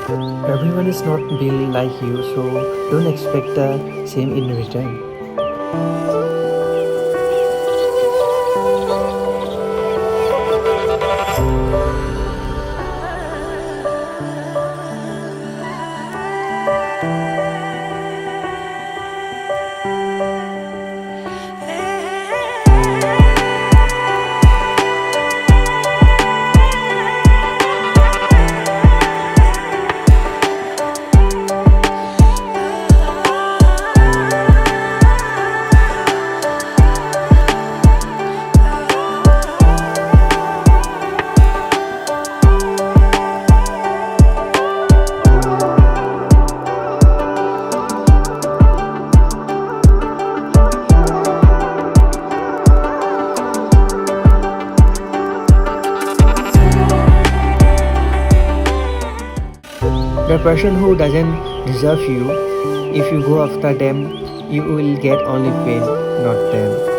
Everyone is not built like you, so don't expect the same in return. The person who doesn't deserve you, if you go after them, you will get only pain, not them.